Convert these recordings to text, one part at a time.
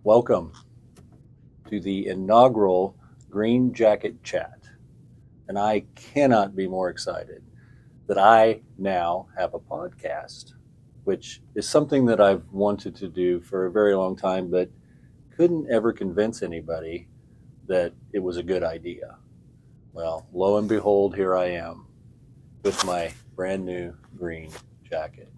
Welcome to the inaugural Green Jacket Chat. And I cannot be more excited that I now have a podcast, which is something that I've wanted to do for a very long time, but couldn't ever convince anybody that it was a good idea. Well, lo and behold, here I am with my brand new green jacket.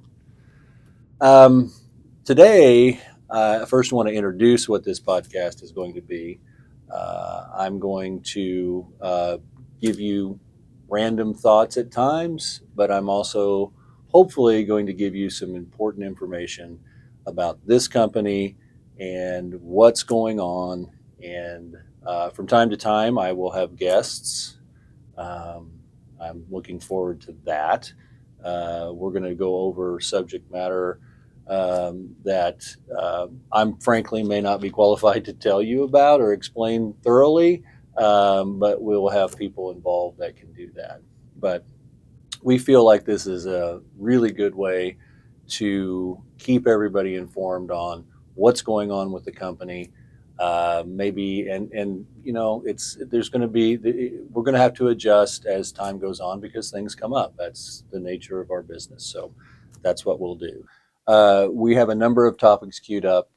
Today, I first want to introduce what this podcast is going to be. I'm going to give you random thoughts at times, but I'm also hopefully going to give you some important information about this company and what's going on. And from time to time, I will have guests. I'm looking forward to that. We're going to go over subject matter that I'm frankly may not be qualified to tell you about or explain thoroughly, but we'll have people involved that can do that. But we feel like this is a really good way to keep everybody informed on what's going on with the company. Maybe and you know we're going to have to adjust as time goes on because things come up. That's the nature of our business. So that's what we'll do. We have a number of topics queued up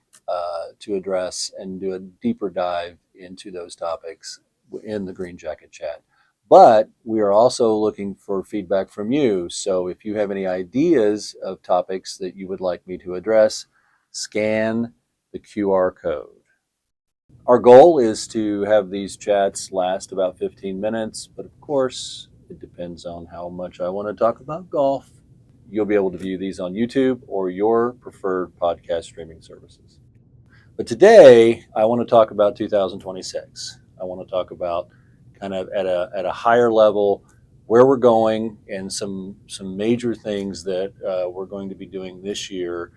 to address and do a deeper dive into those topics in the Green Jacket Chat. But we are also looking for feedback from you. So if you have any ideas of topics that you would like me to address, scan the QR code. Our goal is to have these chats last about 15 minutes, but of course, it depends on how much I want to talk about golf. You'll be able to view these on YouTube or your preferred podcast streaming services. But today, I want to talk about 2026. I want to talk about kind of at a higher level where we're going and some major things that we're going to be doing this year.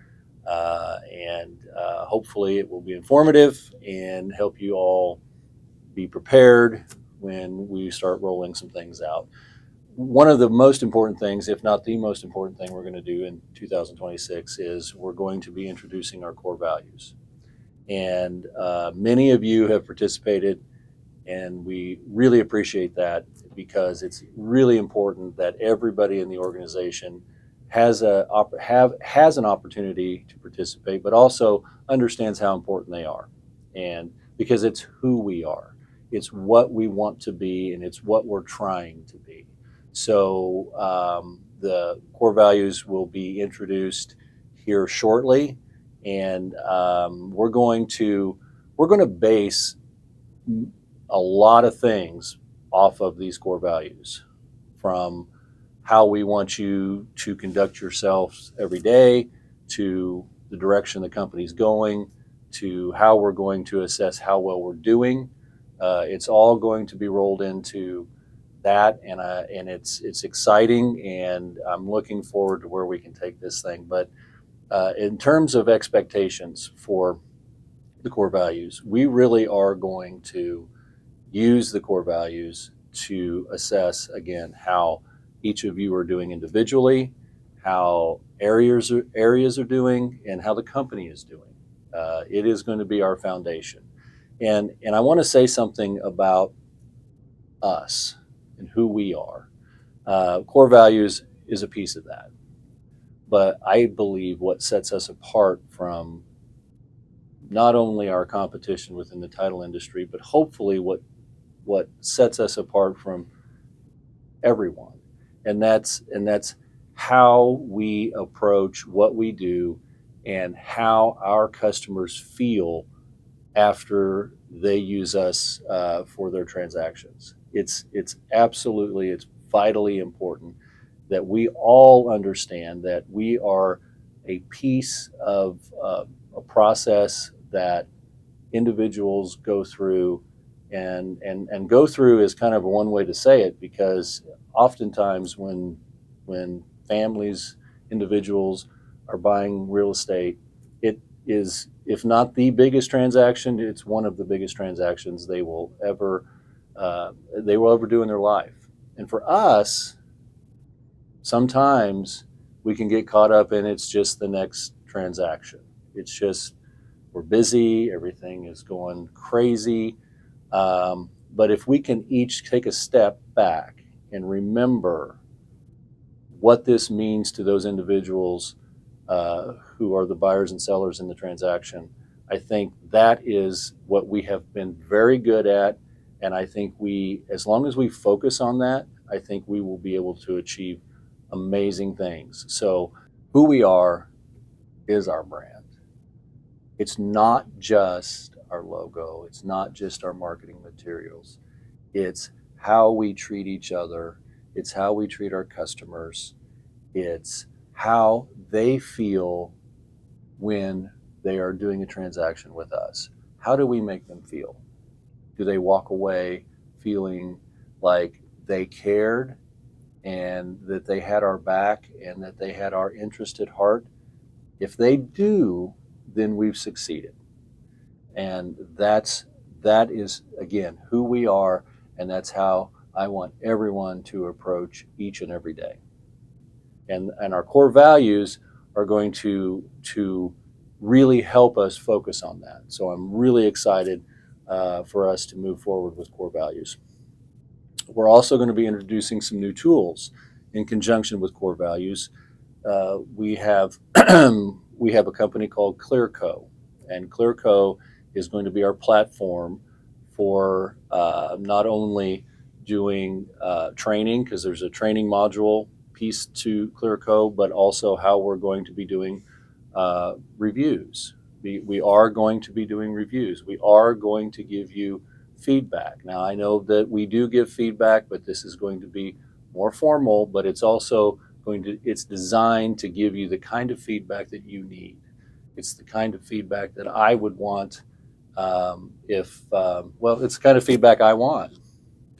And hopefully it will be informative and help you all be prepared when we start rolling some things out. One of the most important things, if not the most important thing we're going to do in 2026 is we're going to be introducing our core values. And many of you have participated, and we really appreciate that because it's really important that everybody in the organization has an opportunity to participate, but also understands how important they are. And because it's who we are, it's what we want to be, and it's what we're trying to be. So the core values will be introduced here shortly, and we're going to base a lot of things off of these core values, from how we want you to conduct yourselves every day, to the direction the company's going, to how we're going to assess how well we're doing. It's all going to be rolled into that, and it's exciting, and I'm looking forward to where we can take this thing. But in terms of expectations for the core values, we really are going to use the core values to assess, again, how each of you are doing individually, how areas are doing, and how the company is doing. It is going to be our foundation. And I want to say something about us and who we are. Core values is a piece of that. But I believe what sets us apart from not only our competition within the title industry, but hopefully what sets us apart from everyone. And that's how we approach what we do and how our customers feel after they use us for their transactions. It's vitally important that we all understand that we are a piece of a process that individuals go through, and go through is kind of one way to say it, because oftentimes when families, individuals are buying real estate, it is, if not the biggest transaction, it's one of the biggest transactions they will ever do in their life. And for us, sometimes we can get caught up in it's just the next transaction. It's just we're busy, everything is going crazy. But if we can each take a step back and remember what this means to those individuals who are the buyers and sellers in the transaction, I think that is what we have been very good at. And I think as long as we focus on that, I think we will be able to achieve amazing things. So, who we are is our brand. It's not just our logo, it's not just our marketing materials. It's how we treat each other, it's how we treat our customers, it's how they feel when they are doing a transaction with us. How do we make them feel? Do they walk away feeling like they cared and that they had our back and that they had our interest at heart? If they do, then we've succeeded. And that is, again, who we are, and that's how I want everyone to approach each and every day. And our core values are going to really help us focus on that. So I'm really excited for us to move forward with core values. We're also going to be introducing some new tools in conjunction with core values. We have we have a company called ClearCo, and ClearCo is going to be our platform for not only doing training, because there's a training module piece to ClearCo, but also how we're going to be doing reviews. We are going to be doing reviews. We are going to give you feedback. Now, I know that we do give feedback, but this is going to be more formal, but it's also it's designed to give you the kind of feedback that you need. It's the kind of feedback that I would want it's the kind of feedback I want.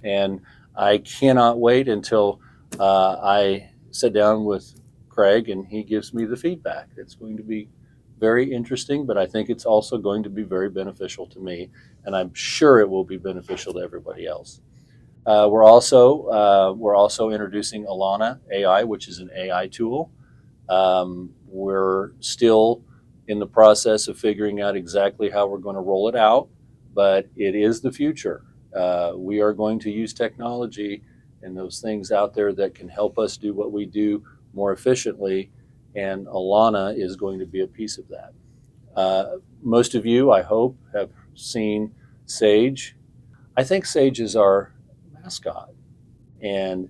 And I cannot wait until I sit down with Craig and he gives me the feedback. It's going to be very interesting, but I think it's also going to be very beneficial to me, and I'm sure it will be beneficial to everybody else. We're also introducing Alana AI, which is an AI tool. We're still in the process of figuring out exactly how we're going to roll it out, but it is the future. We are going to use technology and those things out there that can help us do what we do more efficiently, and Alana is going to be a piece of that. Most of you, I hope, have seen Sage. I think Sage is our mascot, and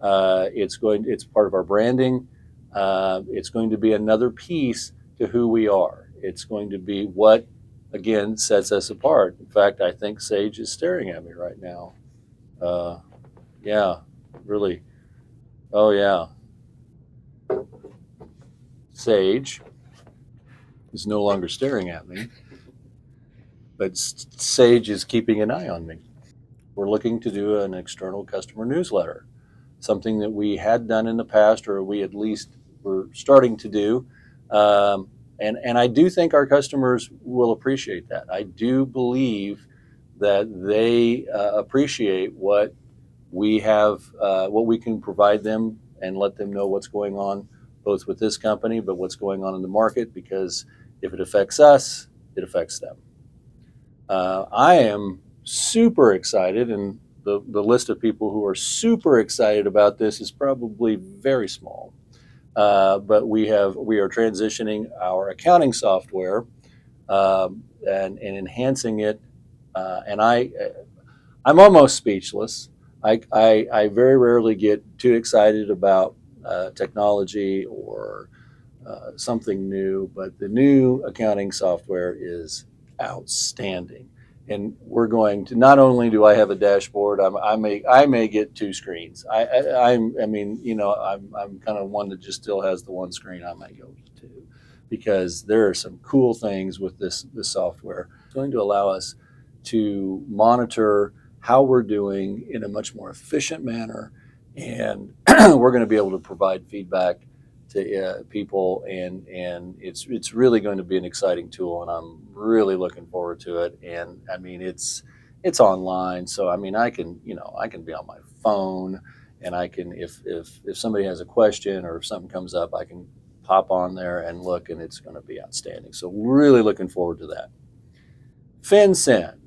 it's part of our branding. It's going to be another piece to who we are. It's going to be what, again, sets us apart. In fact, I think Sage is staring at me right now. Yeah, really. Oh, yeah. Sage is no longer staring at me, but Sage is keeping an eye on me. We're looking to do an external customer newsletter, something that we had done in the past, or we at least were starting to do. And I do think our customers will appreciate that. I do believe that they appreciate what we have, what we can provide them, and let them know what's going on, both with this company, but what's going on in the market, because if it affects us, it affects them. I am super excited, and the list of people who are super excited about this is probably very small. But we are transitioning our accounting software and enhancing it. And I'm almost speechless. I very rarely get too excited about technology or something new, but the new accounting software is outstanding. And we're going to, not only do I have a dashboard, I may get two screens. I mean, you know, I'm kind of one that just still has the one screen. I might go to two, because there are some cool things with this software. It's going to allow us to monitor how we're doing in a much more efficient manner, and we're going to be able to provide feedback to people, and it's really going to be an exciting tool, and I'm really looking forward to it. And I mean, it's online, so I mean, I can be on my phone, and I can, if somebody has a question or if something comes up, I can pop on there and look, and it's going to be outstanding. So really looking forward to that. FinCEN.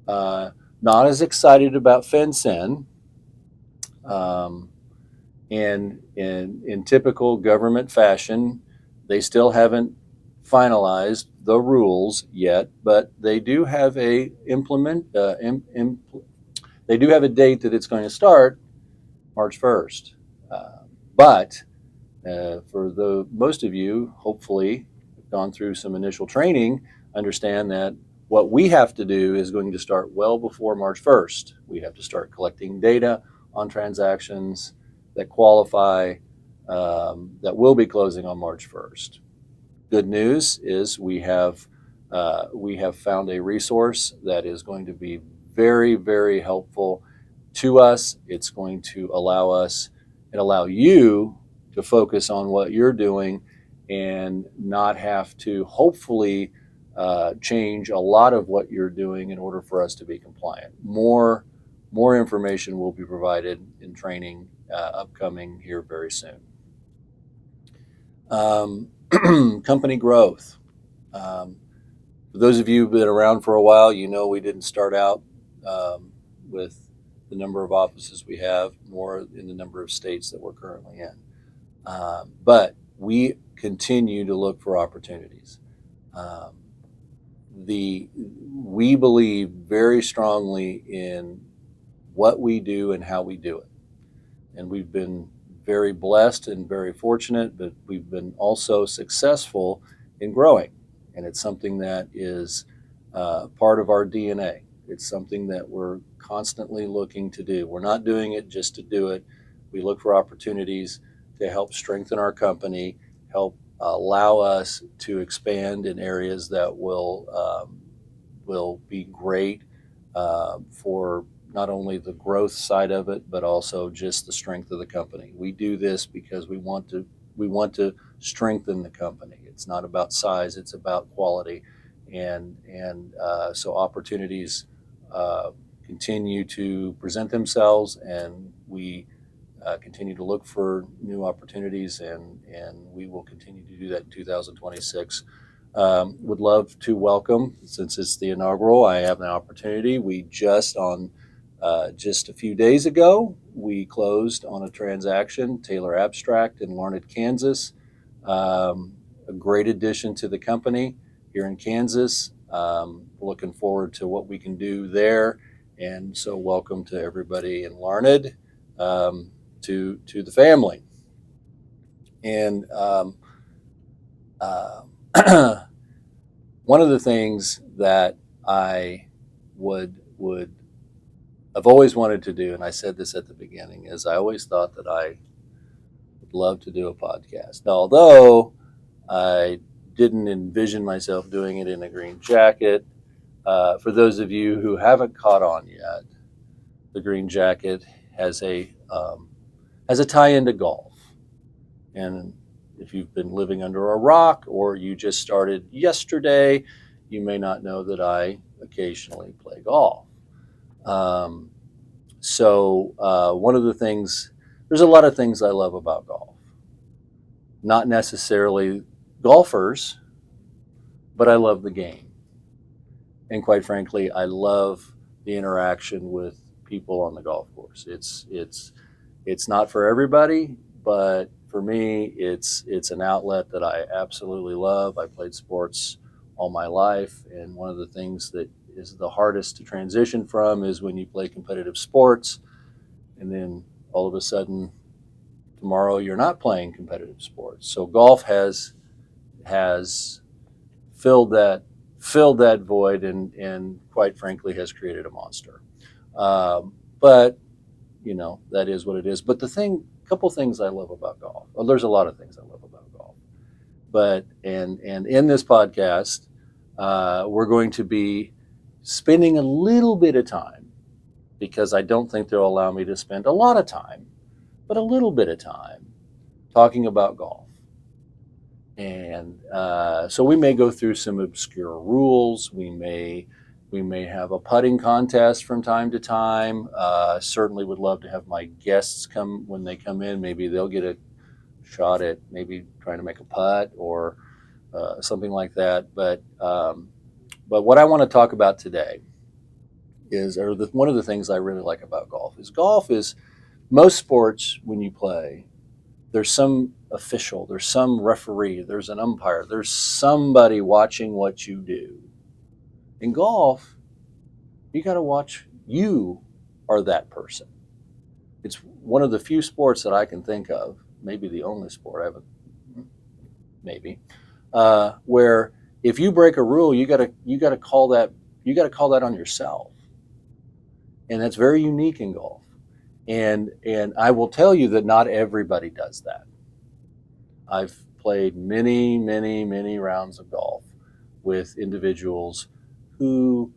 Not as excited about FinCEN. And in typical government fashion, they still haven't finalized the rules yet, but they do have they do have a date that it's going to start March 1st. But for the most of you, hopefully, have gone through some initial training, understand that what we have to do is going to start well before March 1st. We have to start collecting data on transactions that qualify, that will be closing on March 1st. Good news is we have found a resource that is going to be very, very helpful to us. It's going to allow you to focus on what you're doing and not have to hopefully change a lot of what you're doing in order for us to be compliant. More information will be provided in training upcoming here very soon. Company growth. For those of you who've been around for a while, you know we didn't start out with the number of offices we have, nor in the number of states that we're currently in. But we continue to look for opportunities. We believe very strongly in what we do and how we do it. And we've been very blessed and very fortunate, but we've been also successful in growing. And it's something that is part of our DNA. It's something that we're constantly looking to do. We're not doing it just to do it. We look for opportunities to help strengthen our company, help allow us to expand in areas that will be great for not only the growth side of it, but also just the strength of the company. We do this because we want to strengthen the company. It's not about size; it's about quality, and so opportunities continue to present themselves, and we continue to look for new opportunities, and we will continue to do that in 2026. Would love to welcome, since it's the inaugural, I have an opportunity. We just a few days ago, we closed on a transaction, Taylor Abstract in Larned, Kansas. A great addition to the company here in Kansas. Looking forward to what we can do there. And so welcome to everybody in Larned, to the family. And one of the things that I've always wanted to do, and I said this at the beginning, is I always thought that I would love to do a podcast. Now, although I didn't envision myself doing it in a green jacket, for those of you who haven't caught on yet, the green jacket has a tie into golf. And if you've been living under a rock or you just started yesterday, you may not know that I occasionally play golf. So one of the things, there's a lot of things I love about golf. Not necessarily golfers, but I love the game. And quite frankly, I love the interaction with people on the golf course. It's not for everybody, but for me, it's an outlet that I absolutely love. I played sports all my life, and one of the things that is the hardest to transition from is when you play competitive sports, and then all of a sudden, tomorrow you're not playing competitive sports. So golf has filled that void, and quite frankly has created a monster. But that is what it is. But couple things I love about golf. Well, there's a lot of things I love about golf. But and in this podcast, we're going to be spending a little bit of time, because I don't think they'll allow me to spend a lot of time, but a little bit of time talking about golf. And so we may go through some obscure rules. We may We may have a putting contest from time to time. Certainly would love to have my guests come when they come in. Maybe they'll get a shot at maybe trying to make a putt or something like that. But what I want to talk about today is, one of the things I really like about golf is most sports when you play, there's some official, there's some referee, there's an umpire, there's somebody watching what you do. In golf, you got to watch, you are that person. It's one of the few sports that I can think of, maybe the only sport I haven't, maybe, where if you break a rule, you got to call that on yourself, and that's very unique in golf. And I will tell you that not everybody does that. I've played many rounds of golf with individuals who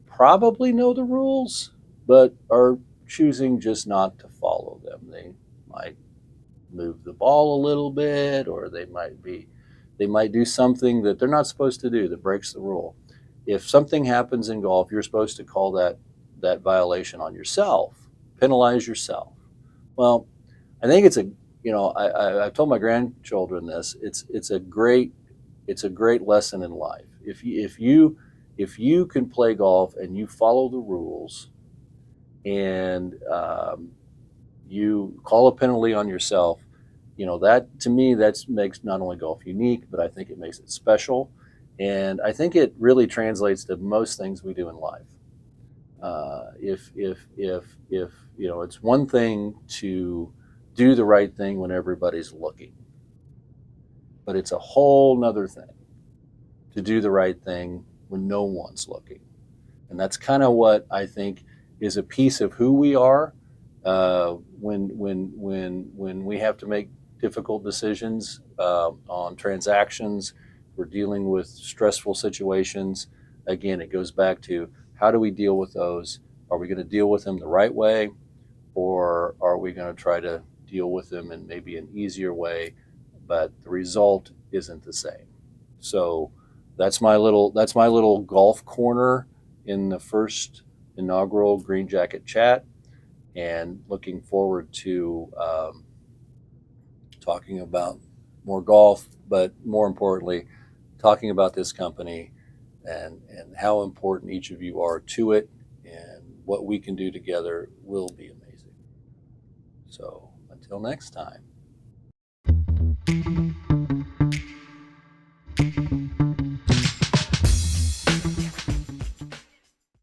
probably know the rules, but are choosing just not to follow them. They might move the ball a little bit, or they might do something that they're not supposed to do that breaks the rule. If something happens in golf, you're supposed to call that violation on yourself, penalize yourself. Well, I think it's a, I've told my grandchildren this. It's a great lesson in life. If you can play golf and you follow the rules, and you call a penalty on yourself, that to me that makes not only golf unique, but I think it makes it special, and I think it really translates to most things we do in life. If it's one thing to do the right thing when everybody's looking, but it's a whole nother thing to do the right thing when no one's looking. And that's kind of what I think is a piece of who we are when we have to make difficult decisions on transactions. We're dealing with stressful situations. Again, it goes back to, how do we deal with those? Are we going to deal with them the right way, or are we going to try to deal with them in maybe an easier way, but the result isn't the same? So that's my little golf corner in the first inaugural Green Jacket Chat, and looking forward to talking about more golf, but more importantly, talking about this company and how important each of you are to it, and what we can do together will be amazing. So until next time.